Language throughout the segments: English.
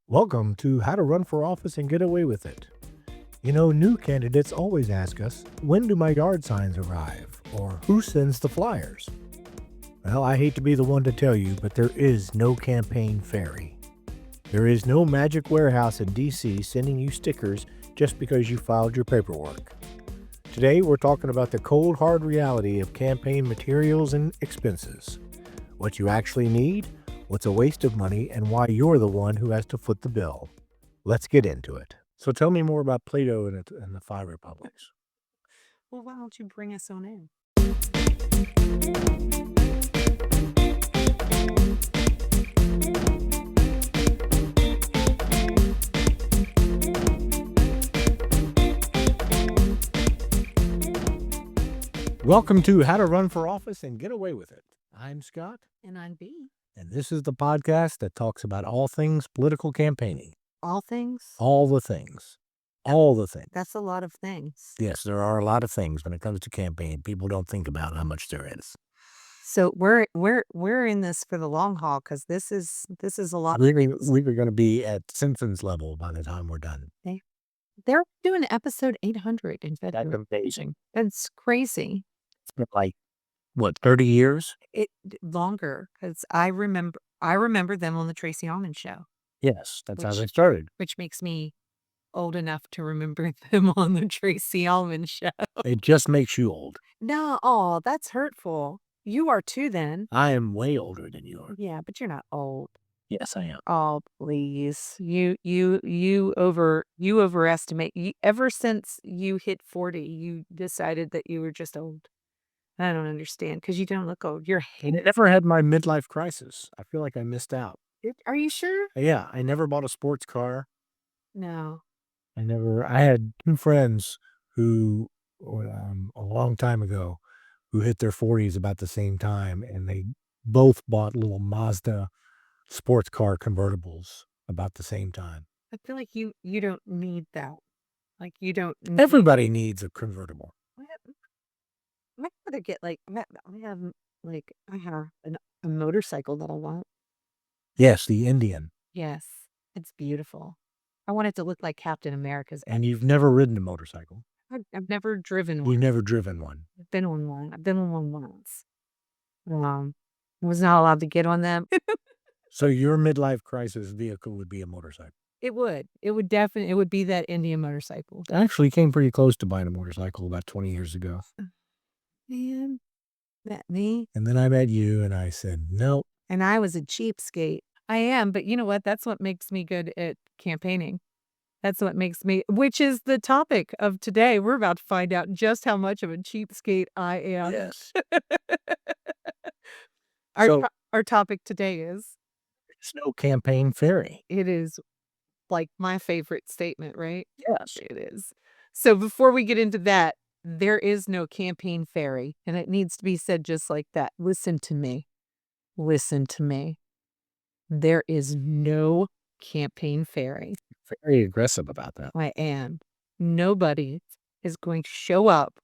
Welcome to How to Run for Office and Get Away with It. You know, new candidates always ask us, when do my yard signs arrive? Or who sends the flyers? Well, I hate to be the one to tell you, but there is no campaign fairy. There is no magic warehouse in DC sending you stickers just because you filed your paperwork. Today, we're talking about the cold, hard reality of campaign materials and expenses. What you actually need, what's a waste of money, and why you're the one who has to foot the bill. Let's get into it. So tell me more about Plato and the Five Republics. Well, why don't you bring us on in? Welcome to How to Run for Office and Get Away with It. I'm Scott, And on B. and this is the podcast that talks about all things political campaigning. All things? All the things. All the things. That's a lot of things. Yes, there are a lot of things when it comes to campaign. People don't think about how much there is. So we're in this for the long haul because this is a lot. We are going to be at Simpsons level by the time we're done. They're doing episode 800 in February. That's amazing. That's crazy. It's been like, what, 30 years? Longer because I remember them on the Tracy Ullman show, Yes, that's how they started. which makes me old enough to remember them on the Tracy Ullman show. It just makes you old. No, that's hurtful. You are too then. I am way older than you are. Yeah, but you're not old. Yes, I am. Oh, please. You overestimate. Ever since you hit 40, you decided that you were just old. I don't understand because you don't look old. You're I never had my midlife crisis. I feel like I missed out. Are you sure? Yeah, I never bought a sports car. No. I had two friends who, a long time ago, who hit their 40s about the same time, and they both bought little Mazda sports car convertibles about the same time. I feel like you don't need that. Like you don't. Everybody needs a convertible. I'd rather get I have a motorcycle that I want. Yes, the Indian. Yes, it's beautiful. I want it to look like Captain America's. And you've never ridden a motorcycle. I've never driven one. You've never driven one. I've been on one. I've been on one once. I was not allowed to get on them. So your midlife crisis vehicle would be a motorcycle. It would. It would definitely. It would be that Indian motorcycle. I actually came pretty close to buying a motorcycle about 20 years ago. Man, that me. And then I met you and I said, nope. And I was a cheapskate. I am, but you know what? That's what makes me good at campaigning. That's what makes me, which is the topic of today. We're about to find out just how much of a cheapskate I am. Yes. Our topic today is, There's no campaign fairy. it is like my favorite statement, right? Yes. It is. So before we get into that, there is no campaign fairy, and it needs to be said just like that. Listen to me. Listen to me. There is no campaign fairy. Very aggressive about that. I am. Nobody is going to show up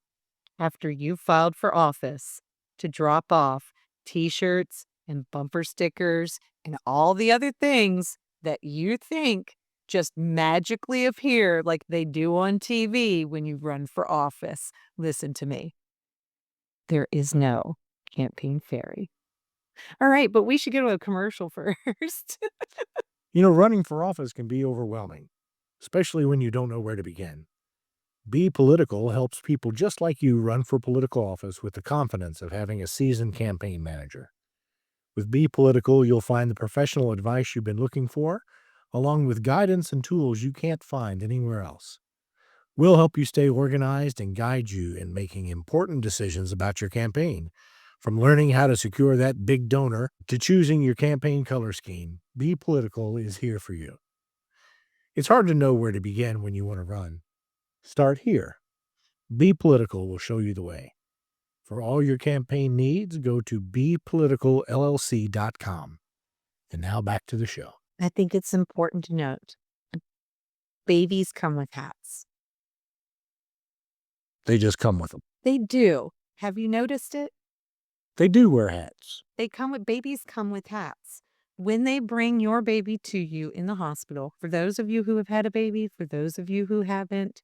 after you filed for office to drop off T-shirts and bumper stickers and all the other things that you think just magically appear like they do on TV when you run for office. Listen to me. There is no campaign fairy. All right, but we should go to a commercial first. You know, running for office can be overwhelming, especially when you don't know where to begin. Be Political helps people just like you run for political office with the confidence of having a seasoned campaign manager. With Be Political, you'll find the professional advice you've been looking for, along with guidance and tools you can't find anywhere else. We'll help you stay organized and guide you in making important decisions about your campaign. From learning how to secure that big donor to choosing your campaign color scheme, Be Political is here for you. It's hard to know where to begin when you want to run. Start here. Be Political will show you the way. For all your campaign needs, go to bepoliticalllc.com. And now back to the show. I think it's important to note, babies come with hats. They just come with them. They do. Have you noticed it? They do wear hats. Babies come with hats. when they bring your baby to you in the hospital, for those of you who have had a baby, for those of you who haven't,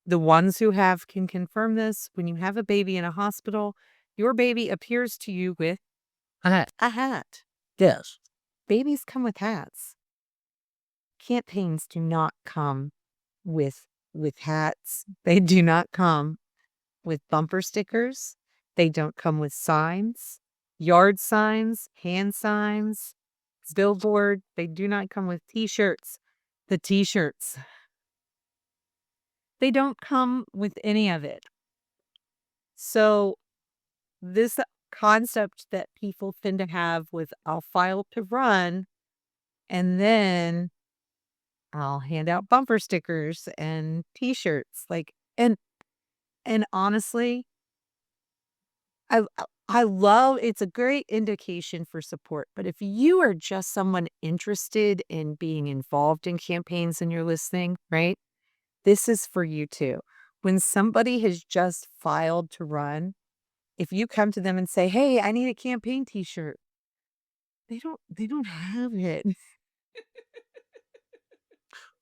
the ones who have can confirm this. When you have a baby in a hospital, your baby appears to you with A hat. a hat. Yes. Babies come with hats. Campaigns do not come with hats. They do not come with bumper stickers. They don't come with signs, yard signs, hand signs, billboard. They do not come with t-shirts. The t-shirts, they don't come with any of it. So this concept that people tend to have with I'll file to run and then I'll hand out bumper stickers and t-shirts and honestly, I love it's a great indication for support, but if you are just someone interested in being involved in campaigns and you're listening, right? This is for you too. When somebody has just filed to run, if you come to them and say, "Hey, I need a campaign t-shirt." They don't have it.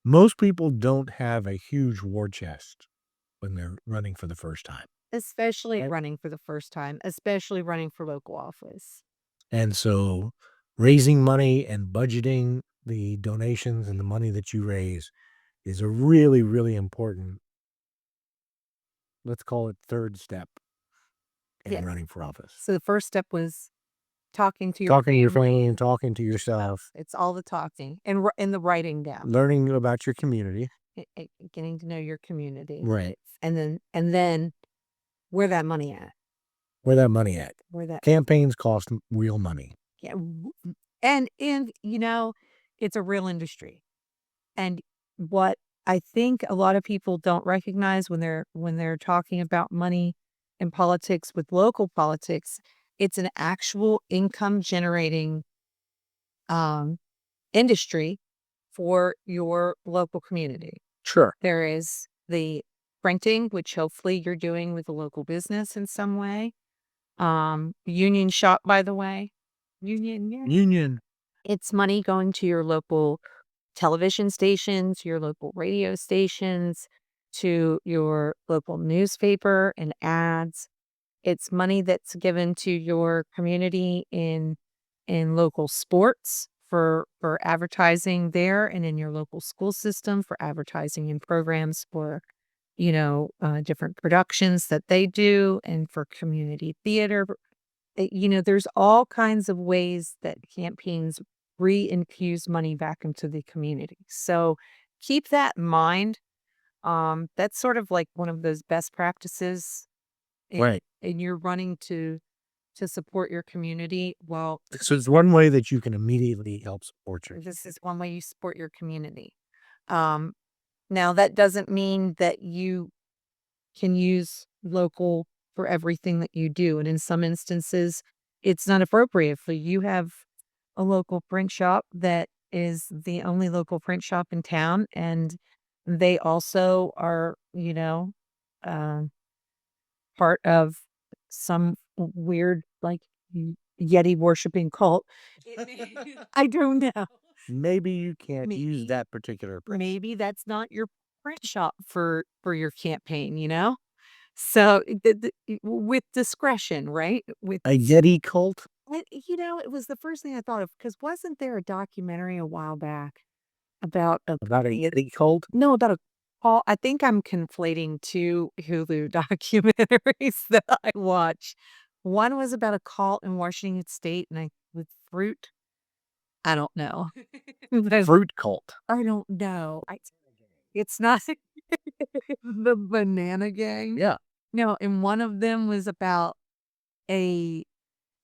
Most people don't have a huge war chest when they're running for the first time. Especially running for the first time, especially running for local office. And so raising money and budgeting the donations and the money that you raise is a really, really important, let's call it third step in Yeah. running for office. So the first step was talking to your Talking to your family. family and talking to yourself, It's all the talking and the writing down. learning about your community. Getting to know your community. Right. And then where that money at? Where that money at? Where that Campaigns cost real money. yeah, and it's a real industry. And what I think a lot of people don't recognize when they're talking about money in politics with local politics, it's an actual income generating um, industry for your local community. Sure. There is the printing, which hopefully you're doing with a local business in some way. Union shop, by the way. Union, yeah. Union. It's money going to your local television stations, your local radio stations, to your local newspaper and ads. It's money that's given to your community in local sports for advertising there and in your local school system for advertising in programs for different productions that they do and for community theater. There's all kinds of ways that campaigns re-infuse money back into the community. So keep that in mind. That's sort of like one of those best practices Right. and you're running to support your community. Well, So it's one way that you can immediately help support your this is one way you support your community. Um, Now that doesn't mean that you can use local for everything that you do. And in some instances, it's not appropriate for you have a local print shop that is the only local print shop in town. And they also are, uh, part of some weird, like, Yeti worshiping cult. I don't know. Maybe you can't Maybe. use that particular print. Maybe that's not your print shop for your campaign, you know? So, with discretion, right? With A Yeti cult? it was the first thing I thought of because wasn't there a documentary a while back about a About a Yeti cult? no, about a call I think I'm conflating 2 Hulu documentaries that I watch. One was about a cult in Washington State, and with fruit. I don't know. Fruit cult. I don't know. It's not the Banana Gang. Yeah. No, and one of them was about a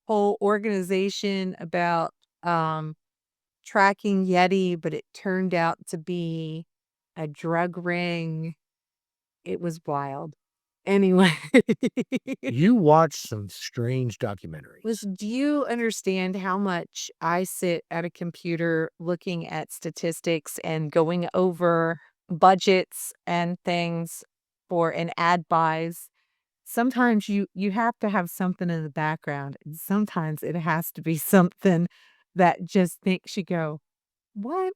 whole organization about, tracking Yeti, but it turned out to be a drug ring. It was wild. Anyway. You watch some strange documentaries. Listen, do you understand how much I sit at a computer looking at statistics and going over budgets and things for an ad buys? Sometimes you have to have something in the background, and sometimes it has to be something that just makes you go, "What?"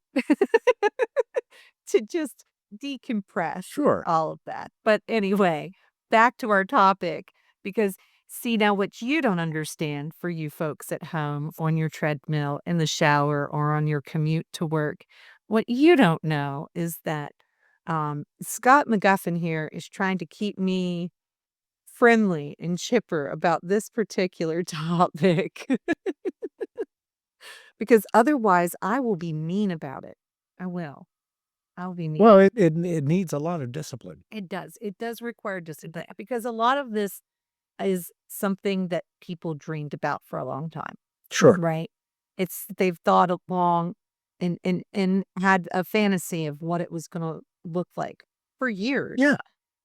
To just decompress Sure. all of that. But anyway, back to our topic, because see, now what you don't understand, for you folks at home, on your treadmill, in the shower, or on your commute to work, what you don't know is that Scott McGuffin here is trying to keep me friendly and chipper about this particular topic, because otherwise I will be mean about it. I will. I'll be mean. Well, it needs a lot of discipline. It does. It does require discipline, because a lot of this is something that people dreamed about for a long time, Sure. right? They've thought along and had a fantasy of what it was gonna look like for years. Yeah.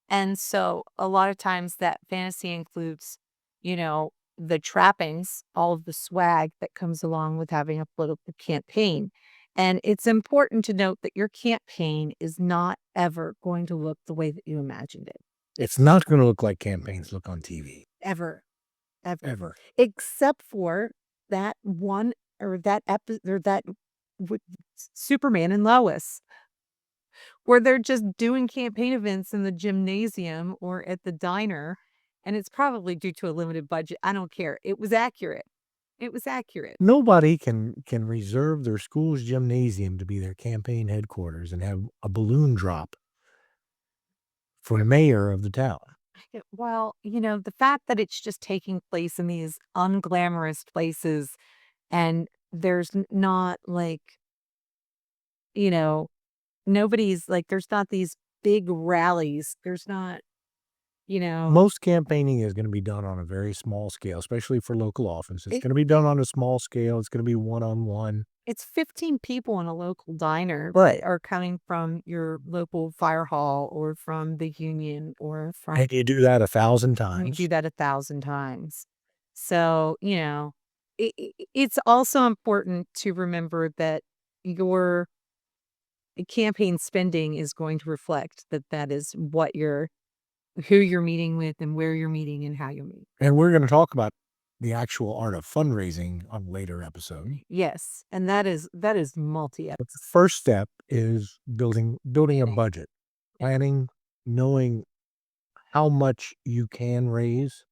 And so a lot of times that fantasy includes, the trappings, all of the swag that comes along with having a political campaign. And it's important to note that your campaign is not ever going to look the way that you imagined it. It's not going to look like campaigns look on TV. Ever. Ever. Ever. Except for that one, or that or that Superman and Lois, where they're just doing campaign events in the gymnasium or at the diner, and it's probably due to a limited budget. I don't care. It was accurate. It was accurate. Nobody can reserve their school's gymnasium to be their campaign headquarters and have a balloon drop for the mayor of the town. Well, the fact that it's just taking place in these unglamorous places, and there's not like, you know, nobody's like, there's not these big rallies. There's not, Most campaigning is going to be done on a very small scale, especially for local office. It's it, going to be done on a small scale. It's going to be one-on-one. it's 15 people in a local diner Right. that are coming from your local fire hall or from the union or from, And you do that 1,000 you times. do that 1,000 times. So, it's also important to remember that your campaign spending is going to reflect that is who you're meeting with and where you're meeting and how you're meeting. And we're going to talk about the actual art of fundraising on a later episode. Yes, and that is multi. But the first step is building a budget, planning, knowing how much you can raise,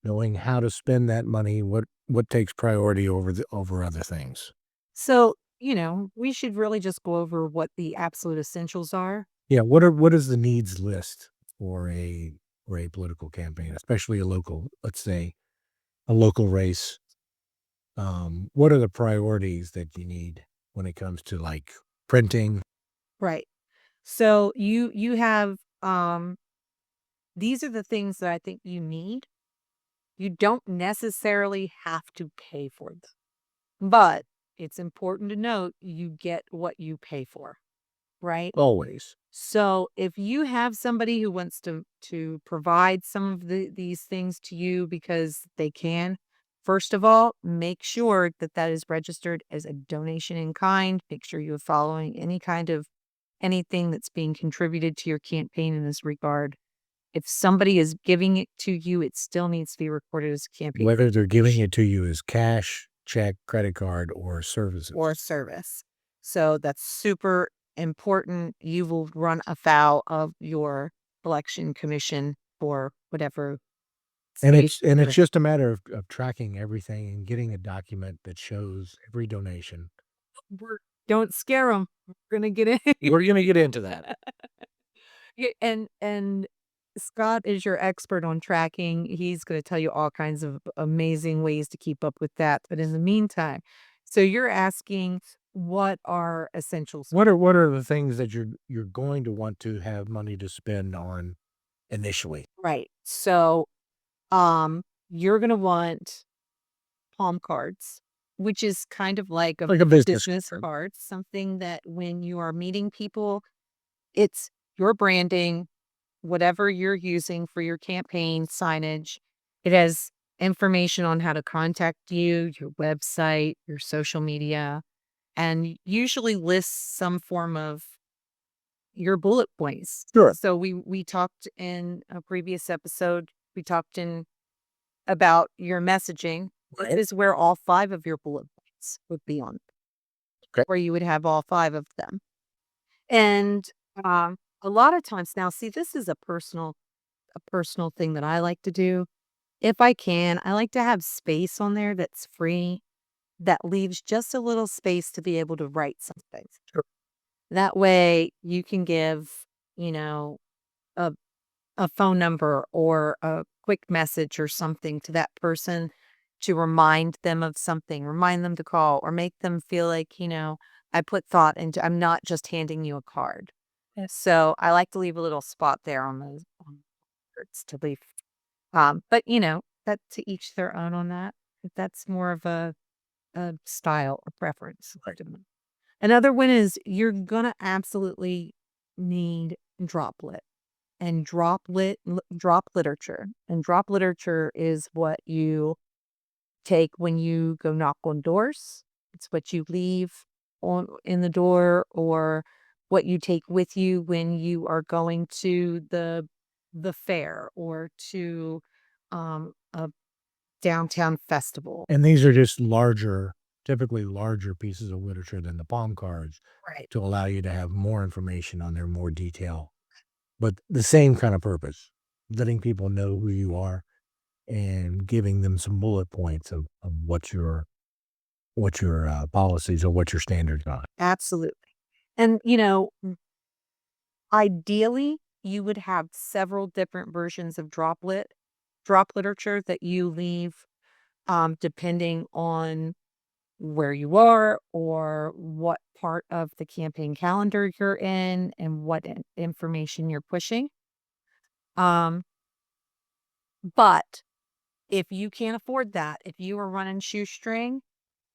knowing how to spend that money, what takes priority over other things. So, we should really just go over what the absolute essentials are. Yeah, what is the needs list for a political campaign, especially let's say a local race? What are the priorities that you need when it comes to like printing? Right. So you have these are the things that I think you need. You don't necessarily have to pay for them. But it's important to note you get what you pay for, right? Always. So if you have somebody who wants to provide some of these things to you because they can, first of all, make sure that is registered as a donation in kind. Make sure you're following anything that's being contributed to your campaign in this regard. If somebody is giving it to you, it still needs to be recorded as a campaign Whether they're giving it to you as cash, check, credit card, or services. or service. So that's super important. You will run afoul of your election commission for whatever. And state it's you're in. just a matter of tracking everything and getting a document that shows every donation. Don't scare them. We're gonna get in. We're going to get into that. Yeah, and Scott is your expert on tracking. He's going to tell you all kinds of amazing ways to keep up with that. But in the meantime, so you're asking, what are essentials? What are the things that you're going to want to have money to spend on initially? Right. So, you're going to want palm cards, which is kind of like Like a business business card. card, something that when you are meeting people, it's your branding, whatever you're using for your campaign signage. It has information on how to contact you, your website, your social media, and usually lists some form of your bullet points. Sure. So we talked in a previous episode, we talked in about your messaging. This Right. is where all 5 of your bullet lights would be on, Okay. where you would have all 5 of them. And, a lot of times now, see, this is a personal thing that I like to do. If I can, I like to have space on there that's free, that leaves just a little space to be able to write something. Sure. That way you can give, you know, a a phone number or a quick message or something to that person to remind them of something, remind them to call, or make them feel like, I put thought into, I'm not just handing you a card. Yes. So I like to leave a little spot there on those on cards to leave. But that to each their own on that. If that's more of a style or preference. Right. to me. Another one is you're gonna absolutely need droplet and drop literature. And drop literature is what you take when you go knock on doors. It's what you leave on in the door, or what you take with you when you are going to the fair or to a downtown festival. And these are just typically larger pieces of literature than the palm cards Right. to allow you to have more information on there, more detail, but the same kind of purpose, letting people know who you are and giving them some bullet points of what your policies or what your standards are. Absolutely. And ideally, you would have several different versions of drop literature that you leave, depending on where you are or what part of the campaign calendar you're in and what information you're pushing. Um, but if you can't afford that, if you are running shoestring,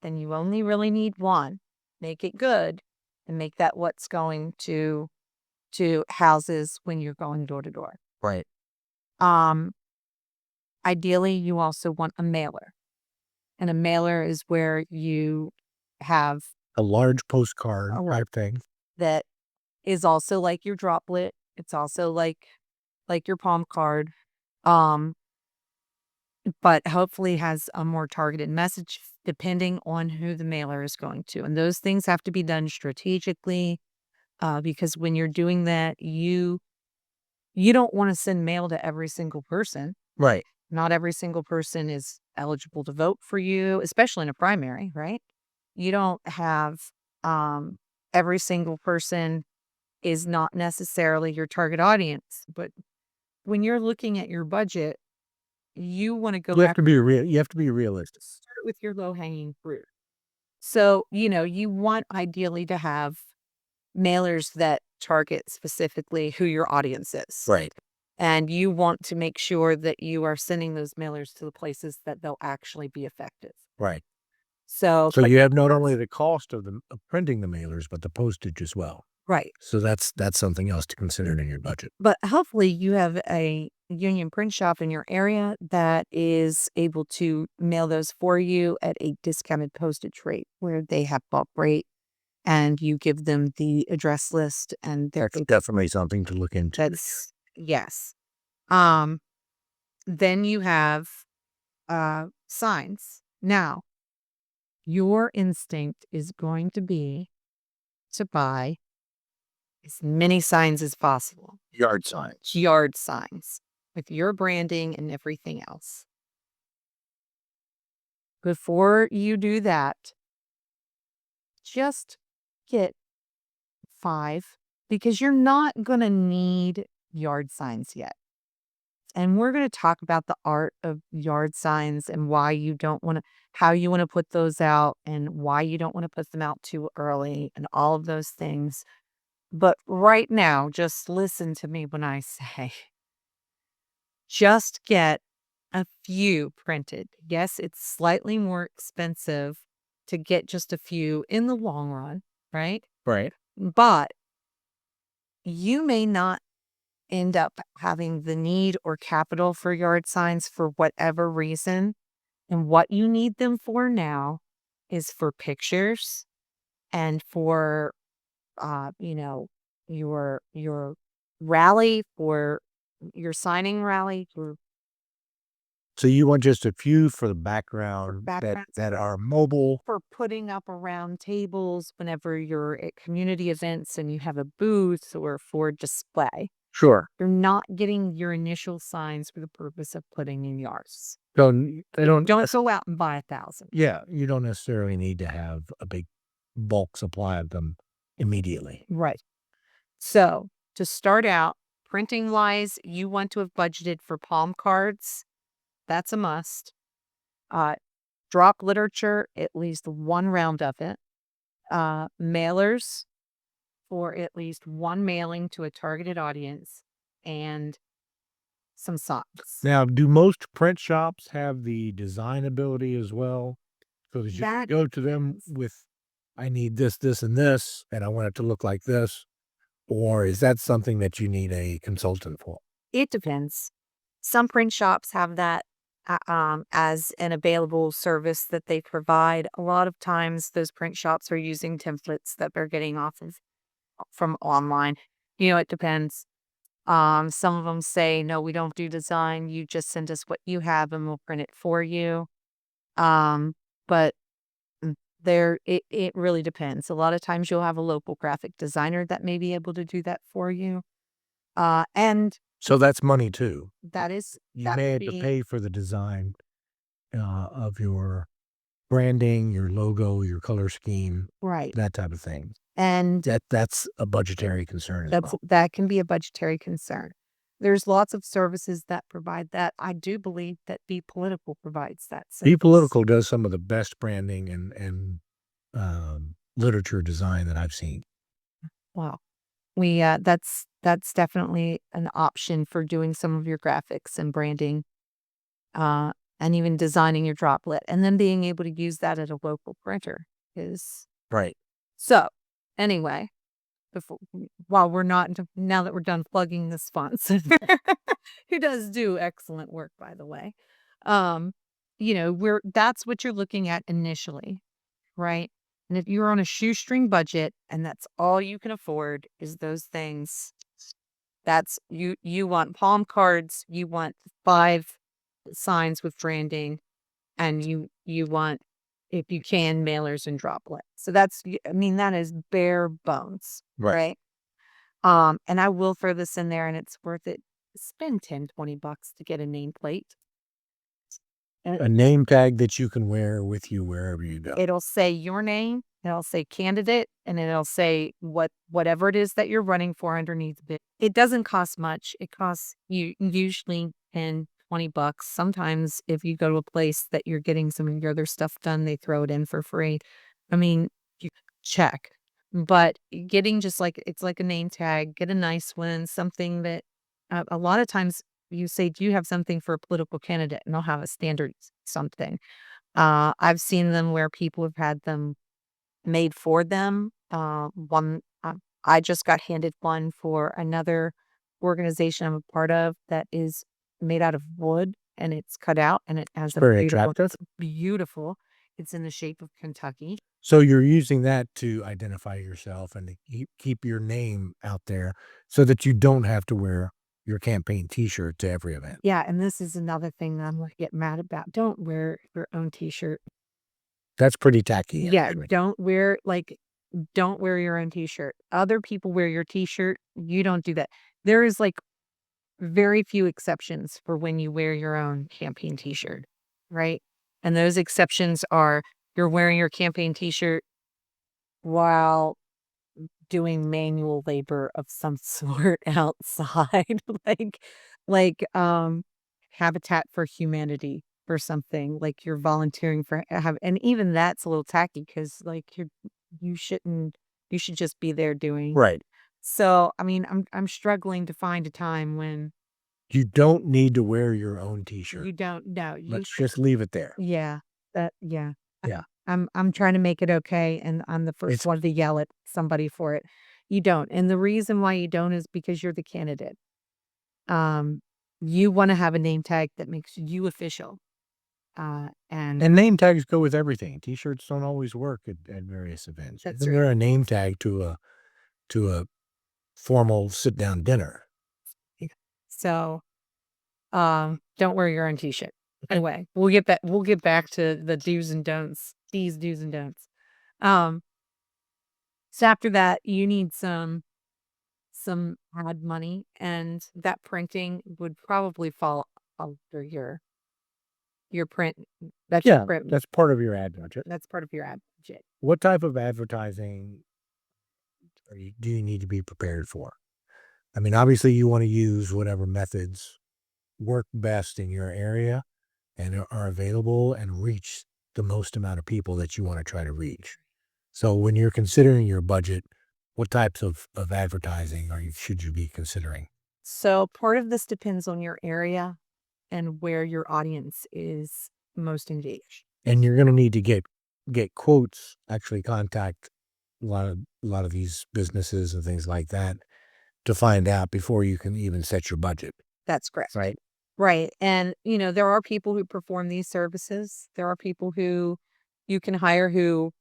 then you only really need one. Make it good and make that what's going to houses when you're going door to door. Right. Um, Ideally, you also want a mailer, and a mailer is where you have A large postcard a type thing. that is also like your droplet. It's also like your palm card, um, but hopefully has a more targeted message depending on who the mailer is going to. And those things have to be done strategically, because when you're doing that, you don't want to send mail to every single person. Right. Not every single person is eligible to vote for you, especially in a primary, right? You don't have um, every single person is not necessarily your target audience. But when you're looking at your budget, you want to go You have after to be real. You have to be realistic. start with your low hanging fruit. So, you want ideally to have mailers that target specifically who your audience is. Right. And you want to make sure that you are sending those mailers to the places that they'll actually be effective. Right. So, So but you have not only the cost of printing the mailers, but the postage as well. right. So that's something else to consider in your budget. But hopefully you have a union print shop in your area that is able to mail those for you at a discounted postage rate where they have bulk rate and you give them the address list and their That's definitely something to look into. that's yes. Um then you have signs. Now, your instinct is going to be to buy as many signs as possible. Yard signs. Yard signs with your branding and everything else. Before you do that, just get 5 because you're not going to need yard signs yet. And we're going to talk about the art of yard signs and why you don't want to, how you want to put those out and why you don't want to put them out too early and all of those things. But right now, just listen to me when I say, just get a few printed. Yes, it's slightly more expensive to get just a few in the long run, right? Right. But you may not end up having the need or capital for yard signs for whatever reason. And what you need them for now is for pictures and for your rally, for your signing rally, So you want just a few for the background backgrounds. that are mobile. For putting up around tables whenever you're at community events and you have a booth or for display. Sure. You're not getting your initial signs for the purpose of putting in yards. So they don't. Don't go out and buy 1,000. Yeah, you don't necessarily need to have a big bulk supply of them immediately. Right. So to start out, printing wise, you want to have budgeted for palm cards. That's a must. Drop literature, at least one round of it. Mailers for at least one mailing to a targeted audience, and some socks. Now, do most print shops have the design ability as well? So that you That go to them with, I need this, this, and this, and I want it to look like this? Or is that something that you need a consultant for? It depends. Some print shops have that as an available service that they provide. A lot of times, those print shops are using templates that they're getting off of from online. It depends. Some of them say, no, we don't do design. You just send us what you have and we'll print it for you. But it really depends. A lot of times you'll have a local graphic designer that may be able to do that for you. And So that's money too. that is You that may would have to be pay for the design of your branding, your logo, your color scheme, right. that type of thing. And That's a budgetary concern as well. that can be a budgetary concern. There's lots of services that provide that. I do believe that Be Political provides that Be service. Political does some of the best branding and literature design that I've seen. Wow. We that's definitely an option for doing some of your graphics and branding, and even designing your droplet, and then being able to use that at a local printer is Right. so. Anyway, while we're not now that we're done plugging the sponsor, who does do excellent work, by the way. That's what you're looking at initially, right? And if you're on a shoestring budget and that's all you can afford is those things, that's you want palm cards, you want 5 signs with branding, and you want, if you can, mailers and droplet. So that is bare bones, Right. right? And I will throw this in there and it's worth it. Spend $10-20 to get a nameplate. A name tag that you can wear with you wherever you go. It'll say your name, it'll say candidate, and it'll say whatever it is that you're running for underneath it. It doesn't cost much. It costs you usually $10-20. Sometimes if you go to a place that you're getting some of your other stuff done, they throw it in for free. I mean, you check. But getting just like it's like a name tag, get a nice one, something that a lot of times you say, do you have something for a political candidate? And they'll have a standard something. I've seen them where people have had them made for them. I just got handed one for another organization I'm a part of that is made out of wood and it's cut out and it has a Very beautiful, attractive. it's beautiful. It's in the shape of Kentucky. So you're using that to identify yourself and to keep your name out there so that you don't have to wear your campaign T-shirt to every event. Yeah, and this is another thing that I'm gonna get mad about. Don't wear your own T-shirt. That's pretty tacky. Yeah, actually. don't wear your own T-shirt. Other people wear your T-shirt. You don't do that. There is very few exceptions for when you wear your own campaign T-shirt, right? And those exceptions are you're wearing your campaign T-shirt while doing manual labor of some sort outside, like Habitat for Humanity or something. Like you're volunteering for and even that's a little tacky because you should just be there doing. Right. So I mean, I'm struggling to find a time when You don't need to wear your own T-shirt. you don't. No, Let's just leave it there. yeah, yeah. Yeah. I'm trying to make it okay, and I'm the first It's one to yell at somebody for it. You don't, and the reason why you don't is because you're the candidate. Um, you want to have a name tag that makes you official. And and name tags go with everything. T-shirts don't always work at various events. That's Isn't there a name tag to a formal sit-down dinner? so, don't wear your own T-shirt. Anyway, we'll get back to the do's and don'ts. These do's and don'ts. So after that, you need some ad money, and that printing would probably fall under your print. That's your Yeah, print. that's part of your ad budget. That's part of your ad budget. What type of advertising do you need to be prepared for? I mean, obviously, you want to use whatever methods work best in your area and are available and reach the most amount of people that you want to try to reach. So when you're considering your budget, what types of advertising should you be considering? So part of this depends on your area and where your audience is most engaged. And you're going to need to get quotes, actually contact a lot of these businesses and things like that to find out before you can even set your budget, That's correct. right? Right. And, there are people who perform these services. There are people who you can hire who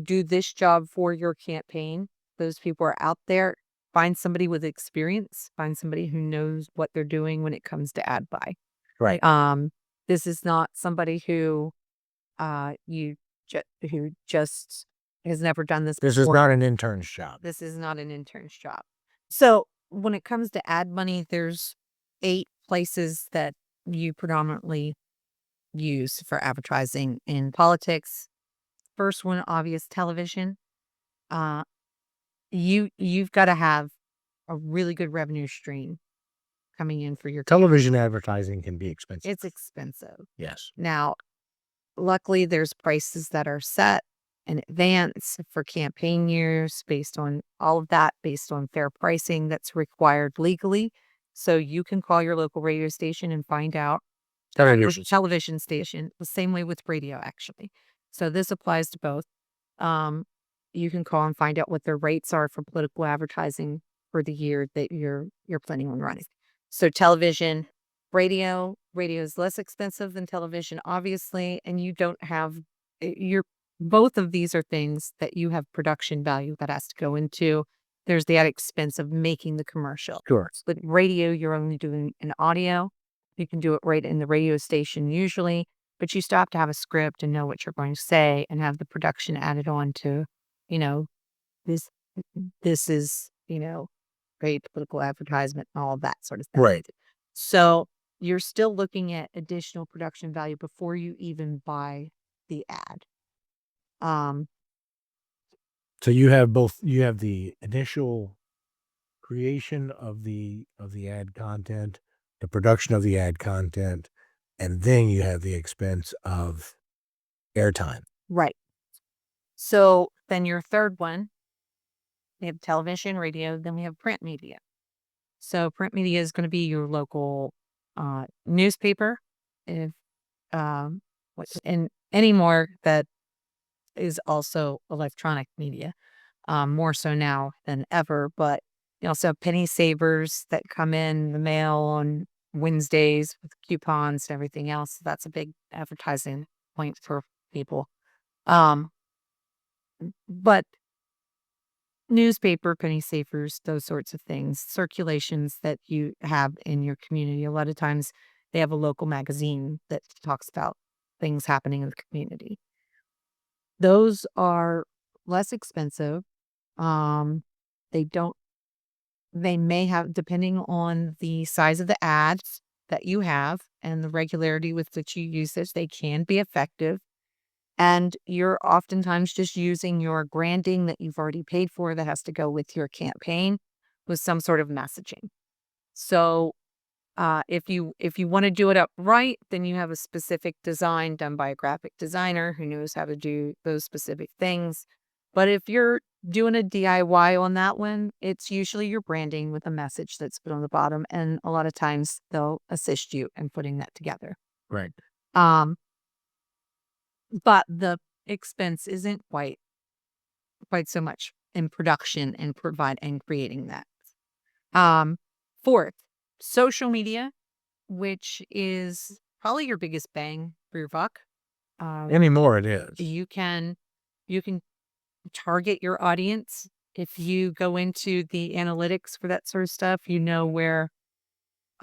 do this job for your campaign. Those people are out there. Find somebody with experience. Find somebody who knows what they're doing when it comes to ad buy. Right. This is not somebody who who just has never done this This is before. not an intern's job. This is not an intern's job. So when it comes to ad money, there's 8 places that you predominantly use for advertising in politics. First one, obvious, television. Uh, you've got to have a really good revenue stream coming in for your Television advertising can be expensive. It's expensive. Yes. Now, luckily, there's prices that are set in advance for campaign years based on all of that, based on fair pricing that's required legally. So you can call your local radio station and find out. Television station, the same way with radio, actually. So this applies to both. You can call and find out what their rates are for political advertising for the year that you're planning on running. So television, radio is less expensive than television, obviously, and you don't have both of these are things that you have production value that has to go into. There's the added expense of making the commercial. Sure. With radio, you're only doing an audio. You can do it right in the radio station usually, but you still have to have a script and know what you're going to say and have the production added on to, this this is, great political advertisement and all of that sort of stuff. Right. So you're still looking at additional production value before you even buy the ad. So you have the initial creation of the ad content, the production of the ad content, and then you have the expense of airtime. Right. So then your third one, we have television, radio, then we have print media. So print media is going to be your local newspaper, if and anymore that is also electronic media, more so now than ever. But you also have penny savers that come in the mail on Wednesdays with coupons and everything else. That's a big advertising point for people. But newspaper, penny savers, those sorts of things, circulations that you have in your community. A lot of times they have a local magazine that talks about things happening in the community. Those are less expensive. They may have, depending on the size of the ads that you have and the regularity with which you use this, they can be effective. And you're oftentimes just using your branding that you've already paid for that has to go with your campaign with some sort of messaging. So if you want to do it up right, then you have a specific design done by a graphic designer who knows how to do those specific things. But if you're doing a DIY on that one, it's usually your branding with a message that's put on the bottom. And a lot of times they'll assist you in putting that together. Right. But the expense isn't quite so much in production and creating that. Fourth, social media, which is probably your biggest bang for your buck. Anymore it is. You can target your audience. If you go into the analytics for that sort of stuff, you know where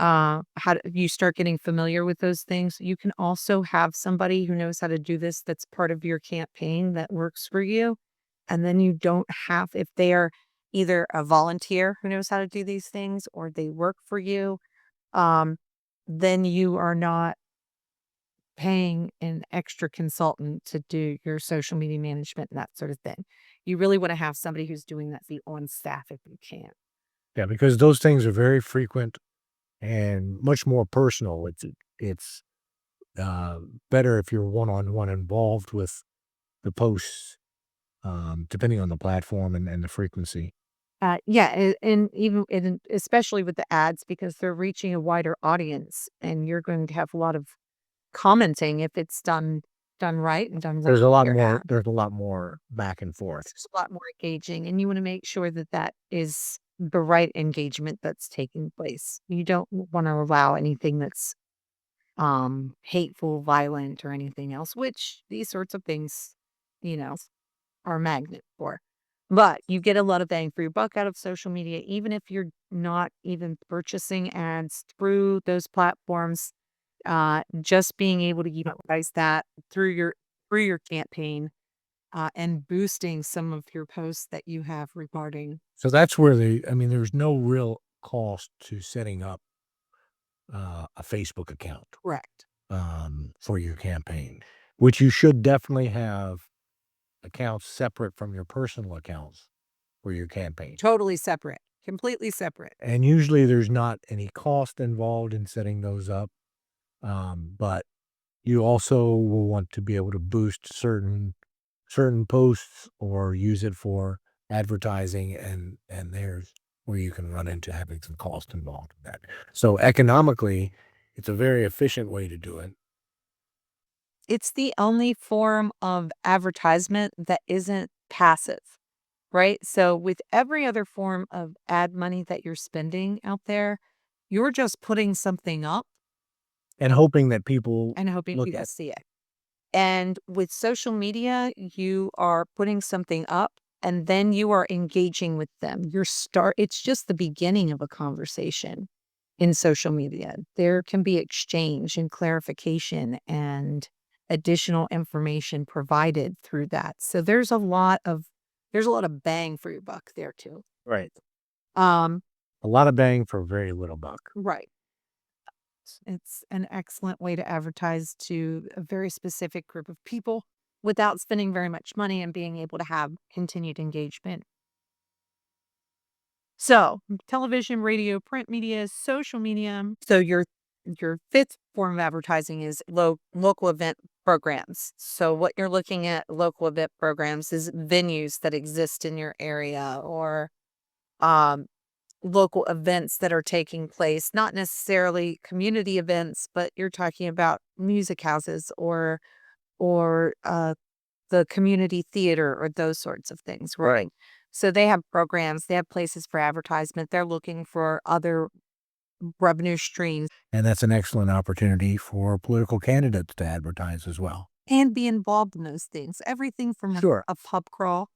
how you start getting familiar with those things. You can also have somebody who knows how to do this that's part of your campaign that works for you. And then you don't have, if they are either a volunteer who knows how to do these things or they work for you, um, then you are not paying an extra consultant to do your social media management and that sort of thing. You really want to have somebody who's doing that for you on staff if you can. Yeah, because those things are very frequent and much more personal. It's better if you're one-on-one involved with the posts, depending on the platform and the frequency. Yeah, and even and especially with the ads because they're reaching a wider audience, and you're going to have a lot of commenting if it's done right and done well There's a with lot your more ad. there's a lot more back and forth. It's a lot more engaging, and you want to make sure that that is the right engagement that's taking place. You don't want to allow anything that's hateful, violent, or anything else, which these sorts of things, you know, are a magnet for. But you get a lot of bang for your buck out of social media, even if you're not even purchasing ads through those platforms. Just being able to utilize that through your campaign and boosting some of your posts that you have regarding So that's where there's no real cost to setting up a Facebook account correct. for your campaign, which you should definitely have accounts separate from your personal accounts for your campaign. Totally separate, completely separate. And usually there's not any cost involved in setting those up. But you also will want to be able to boost certain posts or use it for advertising, and there's where you can run into having some cost involved in that. So economically, it's a very efficient way to do it. It's the only form of advertisement that isn't passive, right? So with every other form of ad money that you're spending out there, you're just putting something up And hoping that people and hoping look people at see it. And with social media, you are putting something up and then you are engaging with them. It's just the beginning of a conversation in social media. There can be exchange and clarification and additional information provided through that. So there's a lot of bang for your buck there too. right. Um, A lot of bang for very little buck. right. It's an excellent way to advertise to a very specific group of people without spending very much money and being able to have continued engagement. So, television, radio, print media, social media. So your fifth form of advertising is local event programs. So what you're looking at local event programs is venues that exist in your area or um local events that are taking place, not necessarily community events, but you're talking about music houses or the community theater or those sorts of things, right? So they have programs, they have places for advertisement. They're looking for other revenue streams And that's an excellent opportunity for political candidates to advertise as well. and be involved in those things. Everything from Sure. a pub crawl.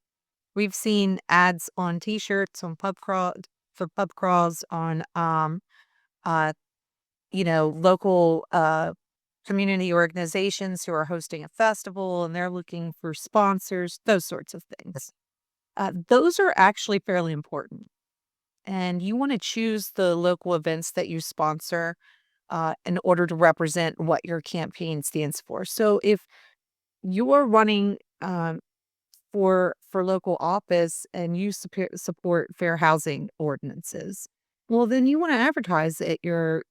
We've seen ads on t-shirts, on pub crawl for pub crawls, on uh local community organizations who are hosting a festival and they're looking for sponsors, those sorts of things. Those are actually fairly important. And you want to choose the local events that you sponsor in order to represent what your campaign stands for. So if you're running for local office and you support fair housing ordinances, well, then you want to advertise at your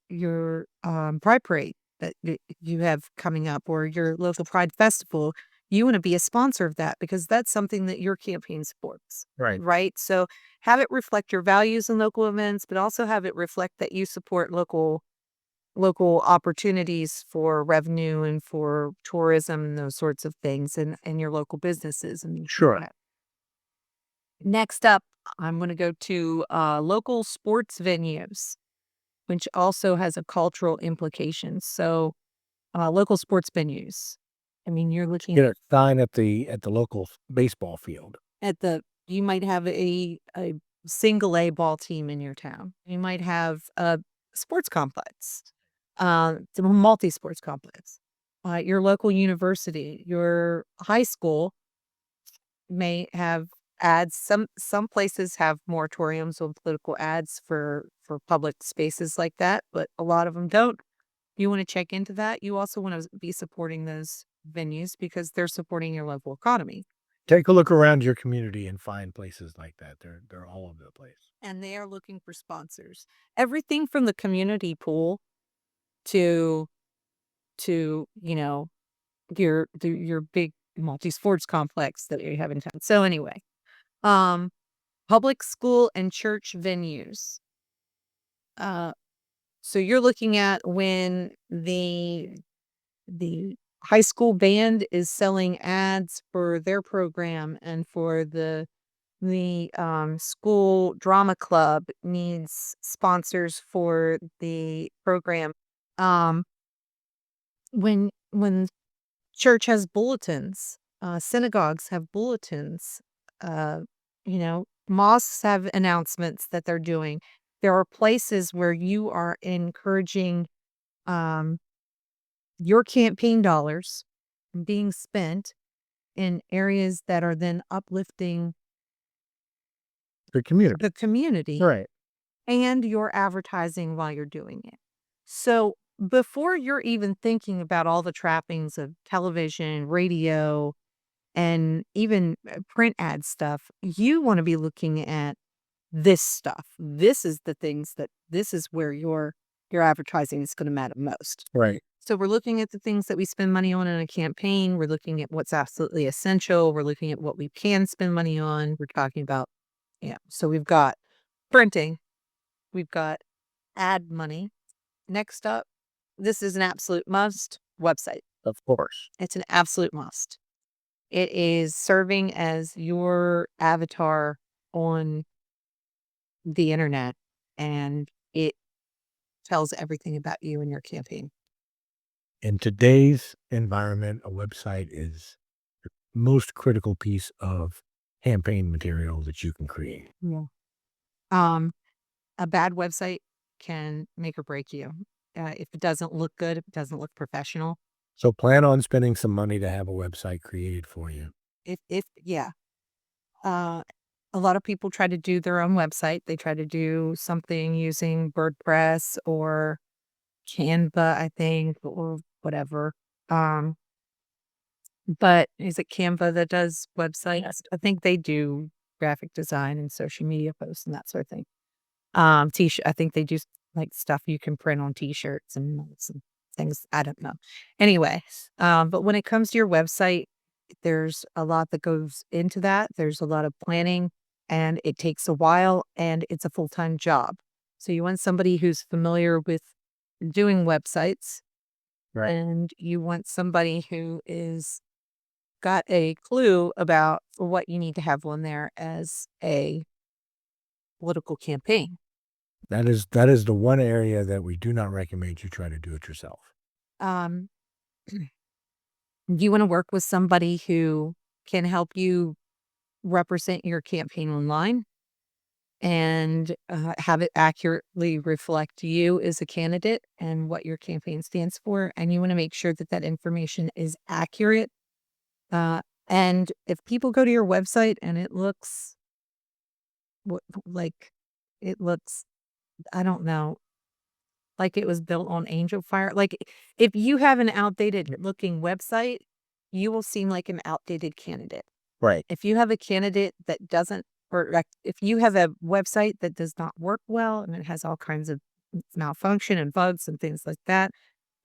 Pride Parade that you have coming up or your local Pride Festival. You want to be a sponsor of that because that's something that your campaign supports, Right. right? So have it reflect your values in local events, but also have it reflect that you support local opportunities for revenue and for tourism and those sorts of things and your local businesses and things like Sure. that. Next up, I'm going to go to local sports venues, which also has a cultural implication. So, local sports venues. I mean, you're looking Get a sign at the local baseball field. at you might have a single A ball team in your town. You might have sports complex, the multi-sports complex, your local university, your high school may have ads. Some places have moratoriums on political ads for public spaces like that, but a lot of them don't. You want to check into that. You also want to be supporting those venues because they're supporting your local economy. Take a look around your community and find places like that. They're all over the place. And they are looking for sponsors. Everything from the community pool to your big multi-sports complex that you have in town. So anyway, um, public school and church venues. So you're looking at when the high school band is selling ads for their program, and for the school drama club needs sponsors for the program. Um, when church has bulletins, synagogues have bulletins, uh, mosques have announcements that they're doing. There are places where you are encouraging um, your campaign dollars being spent in areas that are then uplifting The community. the community Right. and you're advertising while you're doing it. So before you're even thinking about all the trappings of television, radio, and even print ad stuff, you want to be looking at this stuff. This is the things this is where your advertising is going to matter most. Right. So we're looking at the things that we spend money on in a campaign. We're looking at what's absolutely essential. We're looking at what we can spend money on. We're talking about, so we've got printing, we've got ad money. Next up, this is an absolute must, website. Of course. It's an absolute must. It is serving as your avatar on the internet, and it tells everything about you and your campaign. In today's environment, a website is the most critical piece of campaign material that you can create. Yeah. Um, a bad website can make or break you. If it doesn't look good, if it doesn't look professional, So plan on spending some money to have a website created for you. yeah. Uh, a lot of people try to do their own website. They try to do something using WordPress or Canva, I think, or whatever. Um, but is it Canva that does websites? I think they do graphic design and social media posts and that sort of thing. I think they do like stuff you can print on t-shirts and some things. I don't know. Anyway, but when it comes to your website, there's a lot that goes into that. There's a lot of planning, and it takes a while, and it's a full-time job. So you want somebody who's familiar with doing websites, Right. and you want somebody who is got a clue about what you need to have on there as a political campaign. That is the one area that we do not recommend you try to do it yourself. Um, you want to work with somebody who can help you represent your campaign online and have it accurately reflect you as a candidate and what your campaign stands for. And you want to make sure that that information is accurate. And if people go to your website and it looks like it looks, I don't know, like it was built on Angel Fire. Like if you have an outdated looking website, you will seem like an outdated candidate. Right. If you have a candidate that doesn't, or like if you have a website that does not work well and it has all kinds of malfunction and bugs and things like that,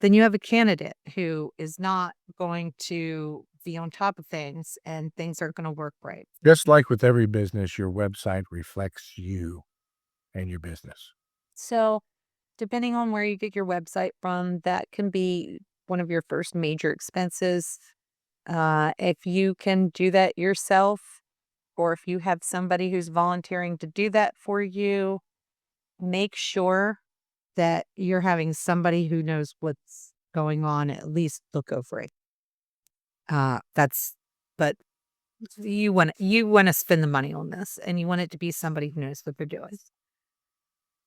then you have a candidate who is not going to be on top of things and things aren't going to work right. Just like with every business, your website reflects you and your business. So depending on where you get your website from, that can be one of your first major expenses. If you can do that yourself, or if you have somebody who's volunteering to do that for you, make sure that you're having somebody who knows what's going on, at least look over it. That's, but you want to spend the money on this, and you want it to be somebody who knows what they're doing.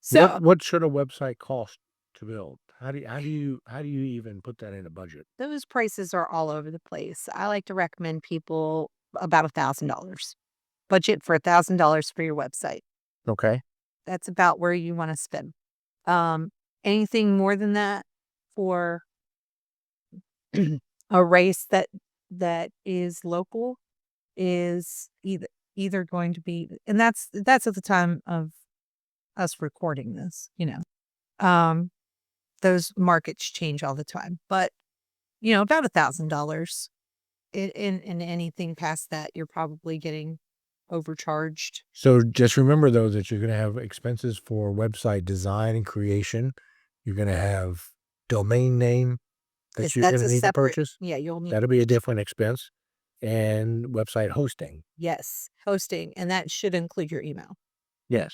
So What should a website cost to build? How do you even put that in a budget? those prices are all over the place. I like to recommend people about $1,000. Budget for $1,000 for your website. Okay. That's about where you want to spend. Um, Anything more than that for a race that is local is either going to be, and that's at the time of us recording this, um, those markets change all the time, but about $1,000. In anything past that, you're probably getting overcharged. So just remember though that you're going to have expenses for website design and creation. You're going to have domain name that you're going That's to a need to separate, purchase. yeah, you'll need, That'll be a different expense. And website hosting. yes, hosting, and that should include your email. Yes.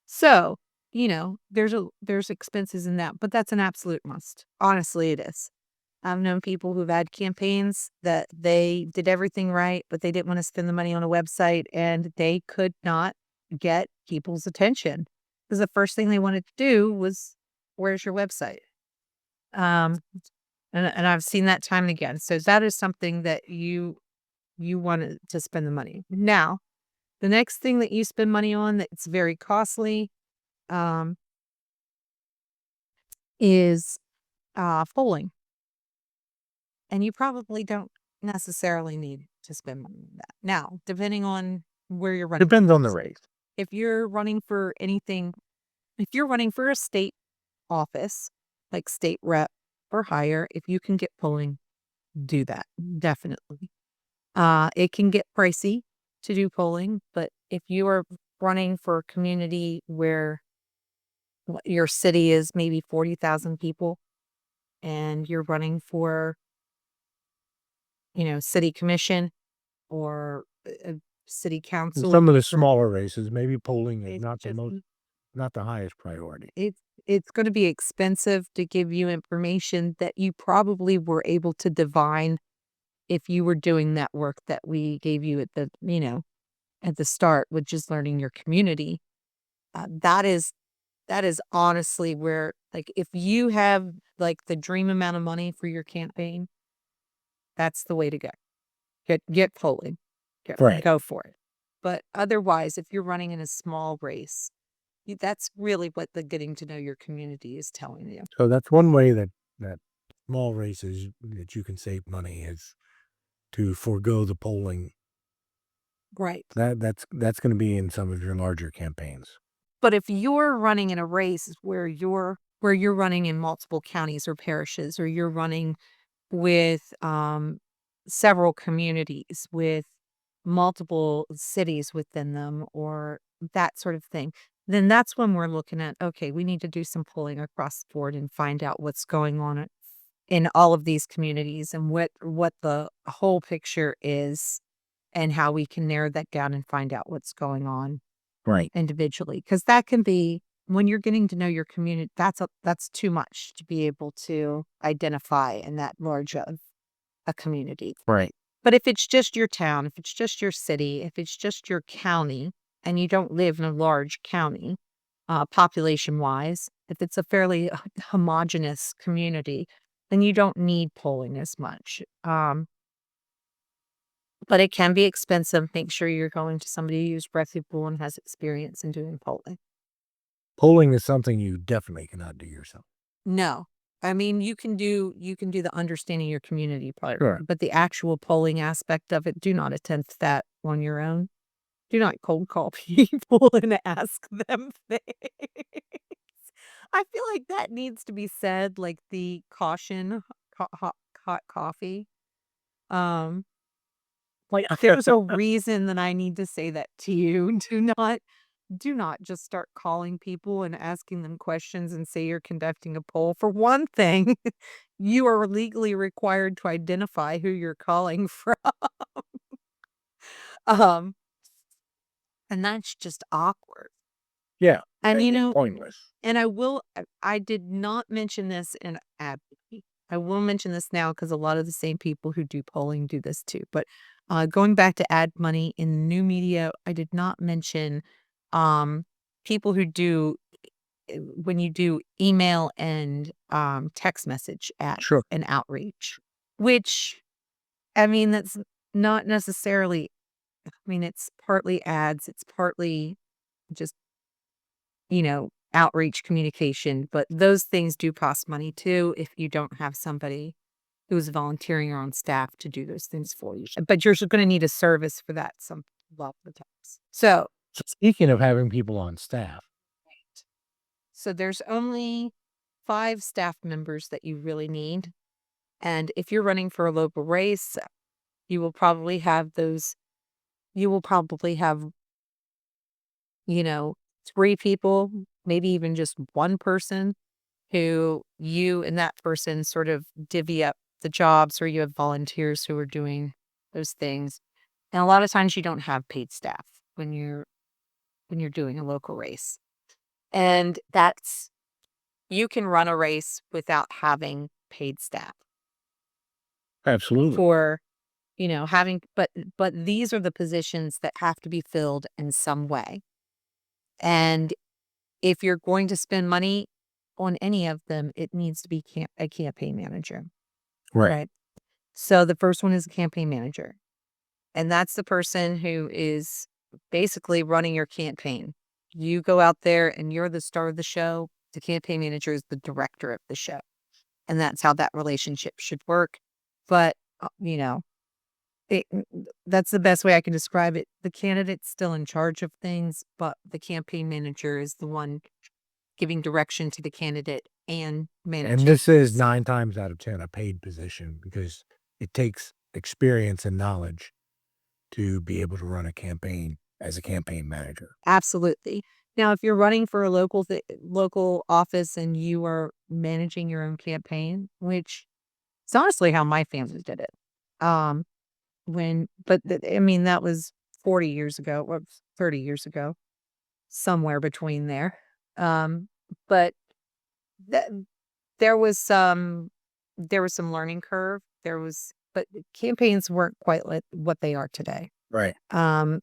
So, there's expenses in that, but that's an absolute must. Honestly, it is. I've known people who've had campaigns that they did everything right, but they didn't want to spend the money on a website and they could not get people's attention because the first thing they wanted to do was, where's your website? Um, and I've seen that time and again. So that is something that you want to spend the money. Now, the next thing that you spend money on that's very costly, um, is polling. And you probably don't necessarily need to spend money on that. Now, depending on where you're running. Depends on the race. If you're running for anything, if you're running for a state office, like state rep or higher, if you can get polling, do that. Definitely. It can get pricey to do polling, but if you are running for a community where your city is maybe 40,000 people and you're running for, city commission or a city In council, some of the smaller races, maybe polling is it's just not the highest priority. it's going to be expensive to give you information that you probably were able to divine if you were doing that work that we gave you at the start, which is learning your community. That is honestly where, like, if you have like the dream amount of money for your campaign, that's the way to go. Get polling. Right. Go for it. But otherwise, if you're running in a small race, that's really what the getting to know your community is telling you. So that's one way that small races that you can save money is to forego the polling. Right. That's going to be in some of your larger campaigns. But if you're running in a race where you're running in multiple counties or parishes, or you're running with several communities with multiple cities within them, or that sort of thing, then that's when we're looking at, okay, we need to do some polling across the board and find out what's going on in all of these communities and what the whole picture is and how we can narrow that down and find out what's going on Right. individually, because that can be, when you're getting to know your community, that's too much to be able to identify in that large of a community. Right. But if it's just your town, if it's just your city, if it's just your county, and you don't live in a large county, population wise, if it's a fairly homogenous community, then you don't need polling as much. But it can be expensive. Make sure you're going to somebody who's reputable and has experience in doing polling. Polling is something you definitely cannot do yourself. No. I mean, you can do the understanding your community part, Sure. but the actual polling aspect of it, do not attempt that on your own. Do not cold call people and ask them things. I feel like that needs to be said, like the caution, hot coffee. Um, like there's a reason that I need to say that to you. Do not just start calling people and asking them questions and say you're conducting a poll. For one thing, you are legally required to identify who you're calling from. Um, and that's just awkward. Yeah. And Pointless. and I did not mention this in ad. I will mention this now because a lot of the same people who do polling do this too. But going back to ad money in new media, I did not mention um, people who do when you do email and text message ads Sure. and outreach, which I mean, that's not necessarily, I mean, it's partly ads, it's partly just, outreach communication, but those things do cost money too if you don't have somebody who's volunteering or on staff to do those things for you. But you're going to need a service for that some a lot of the times. So, So speaking of having people on staff, so there's only 5 staff members that you really need. And if you're running for a local race, you will probably have those, you will probably have, you know, 3 people, maybe even just 1 person who you and that person sort of divvy up the jobs, or you have volunteers who are doing those things. And a lot of times you don't have paid staff when you're doing a local race. And that's you can run a race without having paid staff absolutely. for, having, but these are the positions that have to be filled in some way. And if you're going to spend money on any of them, it needs to be a campaign manager, Right. right? So the first one is a campaign manager, and that's the person who is basically running your campaign. You go out there and you're the star of the show. The campaign manager is the director of the show, and that's how that relationship should work. But it, that's the best way I can describe it. The candidate's still in charge of things, but the campaign manager is the one giving direction to the candidate and managing. And this is 9 times out of 10 a paid position because it takes experience and knowledge to be able to run a campaign as a campaign manager. Absolutely. Now, if you're running for a local office and you are managing your own campaign, which is honestly how my family did it. I mean, that was 40 years ago or 30 years ago, somewhere between there. But th- there was some learning curve. But campaigns weren't quite like what they are today. Right. Even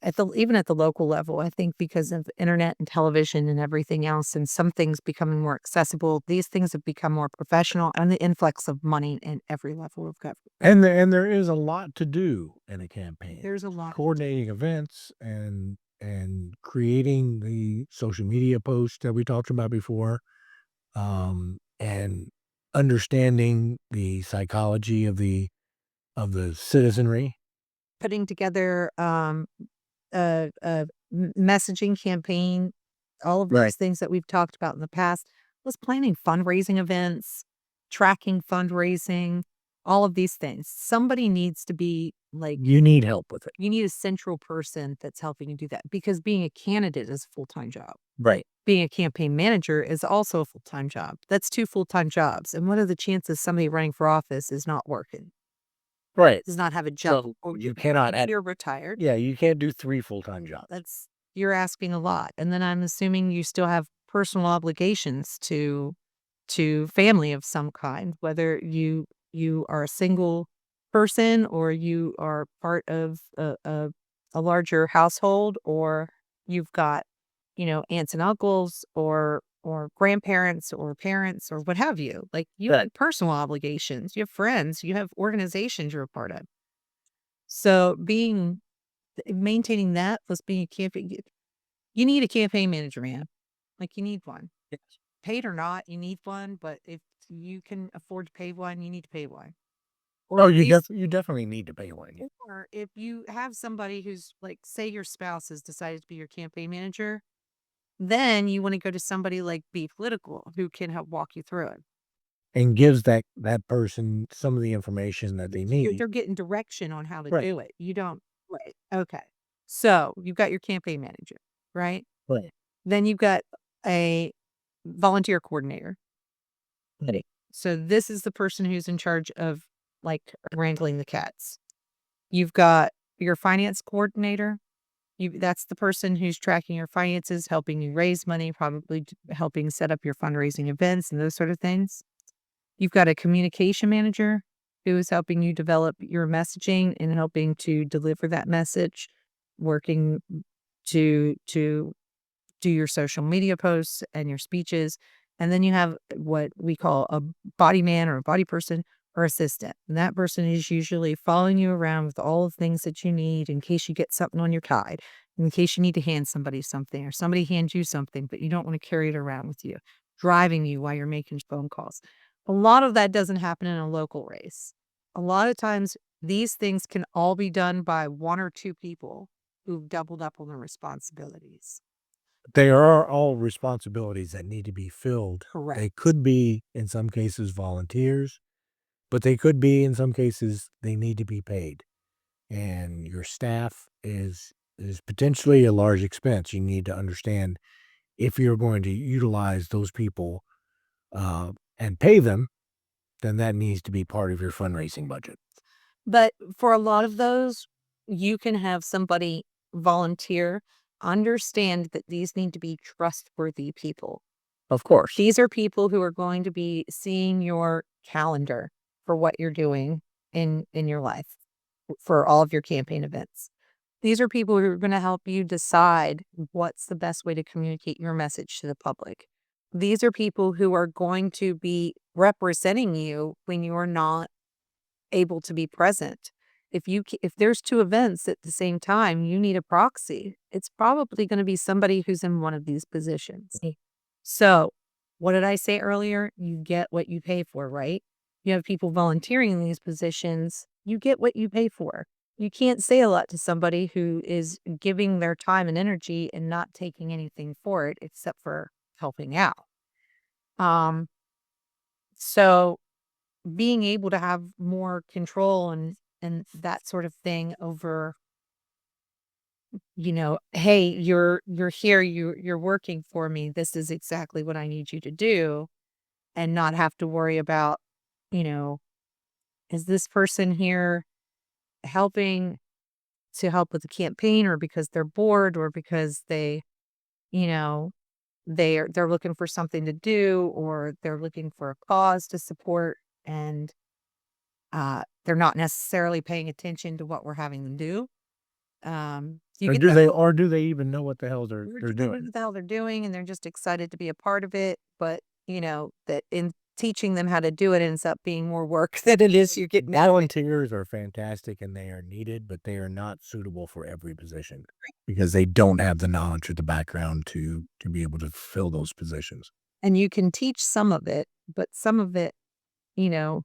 at the local level, I think because of internet and television and everything else, and some things becoming more accessible, these things have become more professional, and the influx of money in every level of government. And there is a lot to do in a campaign. There's a lot. Coordinating events and creating the social media posts that we talked about before, and understanding the psychology of the citizenry. Putting together a messaging campaign, all of Right. these things that we've talked about in the past, was planning fundraising events, tracking fundraising, all of these things. Somebody needs to be like, You need help with it. you need a central person that's helping you do that, because being a candidate is a full-time job. Right. Being a campaign manager is also a full-time job. That's 2 full-time jobs. And what are the chances somebody running for office is not working, Right. does not have a job? So Or you cannot if add, you're retired, yeah, you can't do 3 full-time jobs. you're asking a lot. And then I'm assuming you still have personal obligations to family of some kind, whether you are a single person or you are part of a larger household, or you've got, aunts and uncles or grandparents or parents or what have you. Like, you Right. have personal obligations, you have friends, you have organizations you're a part of. So maintaining that plus being a campaign, you need a campaign manager, man. Like, you need one. Yes. Paid or not, you need one, but if you can afford to pay one, you need to pay one. Or Oh, at you least, you definitely need to pay one. or if you have somebody who's like, say your spouse has decided to be your campaign manager, then you want to go to somebody like Be Political who can help walk you through it. And gives that person some of the information that they need. They're getting direction on how to Right. do it. You don't, right. Okay. So you've got your campaign manager, right? Right. Then you've got a volunteer coordinator. Right. So this is the person who's in charge of like wrangling the cats. You've got your finance coordinator. That's the person who's tracking your finances, helping you raise money, probably helping set up your fundraising events and those sort of things. You've got a communication manager who is helping you develop your messaging and helping to deliver that message, working to do your social media posts and your speeches. And then you have what we call a body man or a body person or assistant. And that person is usually following you around with all the things that you need in case you get something on your tide, in case you need to hand somebody something or somebody hands you something, but you don't want to carry it around with you, driving you while you're making phone calls. A lot of that doesn't happen in a local race. A lot of times, these things can all be done by one or two people who've doubled up on their responsibilities. They are all responsibilities that need to be filled. Correct. They could be, in some cases, volunteers, but they could be, in some cases, they need to be paid. And your staff is potentially a large expense. You need to understand if you're going to utilize those people and pay them, then that needs to be part of your fundraising budget. But for a lot of those, you can have somebody volunteer, understand that these need to be trustworthy people. Of course. These are people who are going to be seeing your calendar for what you're doing in your life for all of your campaign events. These are people who are going to help you decide what's the best way to communicate your message to the public. These are people who are going to be representing you when you are not able to be present. If there's two events at the same time, you need a proxy. It's probably going to be somebody who's in one of these positions. So, what did I say earlier? You get what you pay for, right? You have people volunteering in these positions, you get what you pay for. You can't say a lot to somebody who is giving their time and energy and not taking anything for it except for helping out. Um, so being able to have more control and that sort of thing over, hey, you're here, you're working for me. This is exactly what I need you to do, and not have to worry about, you know, is this person here helping to help with the campaign or because they're bored or because you know, they're looking for something to do or they're looking for a cause to support and they're not necessarily paying attention to what we're having them do. You Or get do that they or do they even know what the hell they're we're they're doing doing? what the hell they're doing and they're just excited to be a part of it. But that in teaching them how to do it ends up being more work than it is you're getting out of it. Volunteers are fantastic and they are needed, but they are not suitable for every position because they don't have the knowledge or the background to be able to fill those positions. And you can teach some of it, but some of it, you know,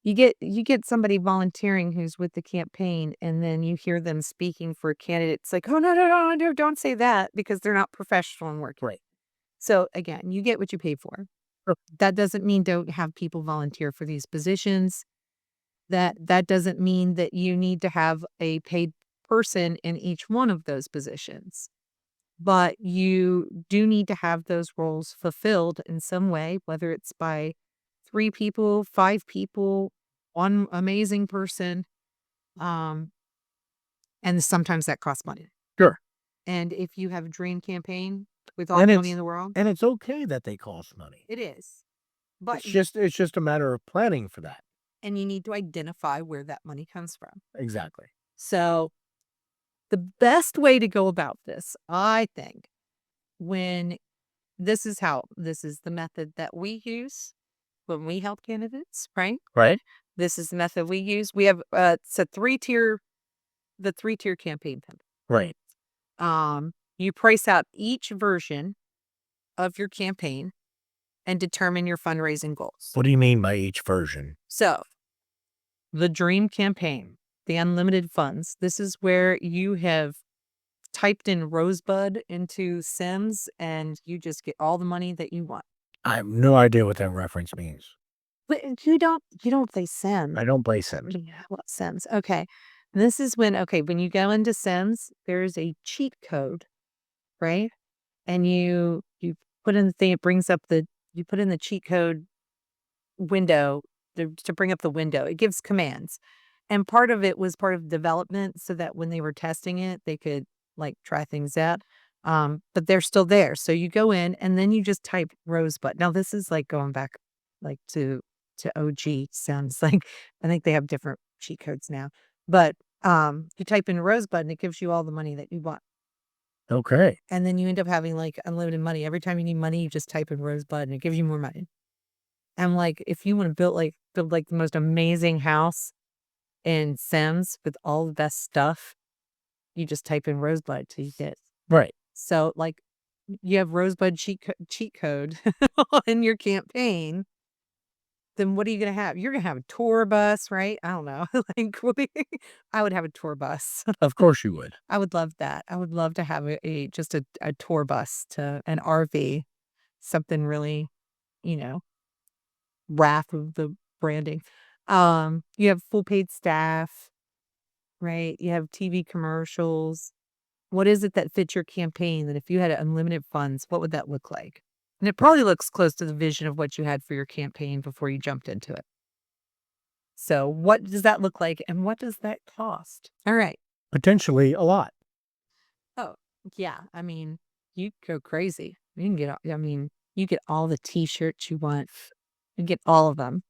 you get somebody volunteering who's with the campaign and then you hear them speaking for a candidate. It's like, oh no, don't say that because they're not professional and working. Right. So again, you get what you pay for. That doesn't mean don't have people volunteer for these positions. That doesn't mean that you need to have a paid person in each one of those positions. But you do need to have those roles fulfilled in some way, whether it's by 3 people, 5 people, 1 amazing person, um, and sometimes that costs money. Sure. And if you have a dream campaign with all And the money it's in the world, and it's okay that they cost money. it is. But It's just a matter of planning for that. and you need to identify where that money comes from. Exactly. So, the best way to go about this, I think, when this is the method that we use when we help candidates, right? Right? This is the method we use. We have it's a the 3-tier campaign template. Right. You price out each version of your campaign and determine your fundraising goals. What do you mean by each version? So, the dream campaign, the unlimited funds. This is where you have typed in Rosebud into Sims and you just get all the money that you want. I have no idea what that reference means. But you don't play Sims. I don't play Sims. Yeah, what Sims? Okay. This is when you go into Sims, there's a cheat code, right? And you put in the thing, it brings up you put in the cheat code window to bring up the window. It gives commands. And part of it was part of development so that when they were testing it, they could like try things out. But they're still there. So you go in and then you just type Rosebud. Now this is like going back like to OG sounds like I think they have different cheat codes now. But you type in Rosebud and it gives you all the money that you want. Okay. And then you end up having like unlimited money. Every time you need money, you just type in Rosebud and it gives you more money. And like, if you want to build like the most amazing house in Sims with all the best stuff, you just type in Rosebud till you get. Right. So like, you have Rosebud cheat code in your campaign. Then what are you gonna have? You're gonna have a tour bus, right? I don't know. Like, I would have a tour bus. Of course you would. I would love that. I would love to have just a tour bus to an RV, something really, you know, wrath of the branding. You have full paid staff, right? You have TV commercials. What is it that fits your campaign? That if you had unlimited funds, what would that look like? And it probably looks close to the vision of what you had for your campaign before you jumped into it. So what does that look like and what does that cost? All right. Potentially a lot. Oh, yeah. I mean, you go crazy. You can get, you get all the t-shirts you want. You get all of them.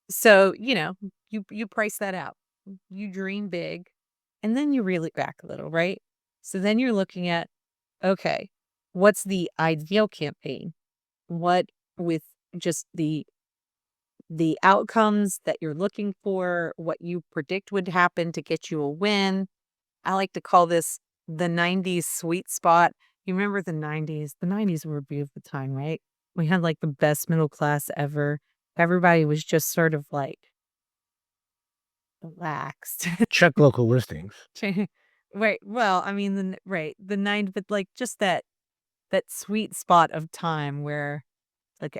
So, you price that out. You dream big and then you reel it back a little, right? So then you're looking at, okay, what's the ideal campaign? What with just the outcomes that you're looking for, what you predict would happen to get you a win. I like to call this the 90s sweet spot. You remember the 90s? The 90s were a beautiful time, right? We had like the best middle class ever. Everybody was just sort of like relaxed. Check local listings. Right. Well, I mean, right. The nine, but like just that sweet spot of time where like,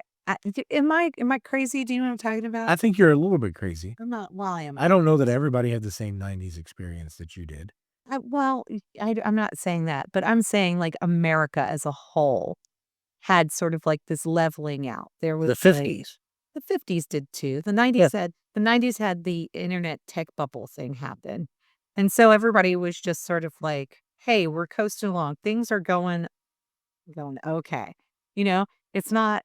am I crazy? Do you know what I'm talking about? I think you're a little bit crazy. I'm not. Well, I am. I don't know that everybody had the same 90s experience that you did. Well, I'm not saying that, but I'm saying like America as a whole had sort of like this leveling out. There was The 50s. the 50s did too. The 90s had the internet tech bubble thing happen. And so everybody was just sort of like, hey, we're coasting along. Things are going okay. You know, it's not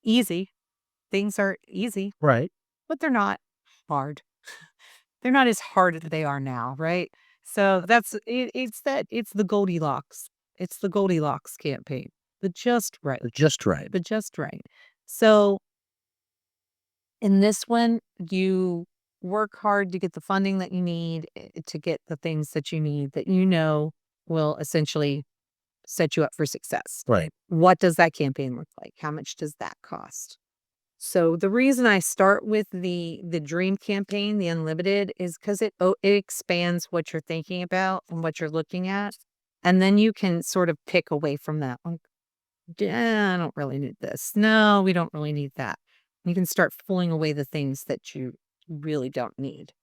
easy. Things are easy, Right. but they're not hard. They're not as hard as they are now, right? So that's it, it's the Goldilocks. It's the Goldilocks campaign. The just right. Just right. The just right. So in this one, you work hard to get the funding that you need to get the things that you need that will essentially set you up for success. Right. What does that campaign look like? How much does that cost? So the reason I start with the dream campaign, the unlimited, is because it expands what you're thinking about and what you're looking at, and then you can sort of pick away from that. Like, yeah, I don't really need this. No, we don't really need that. You can start pulling away the things that you really don't need.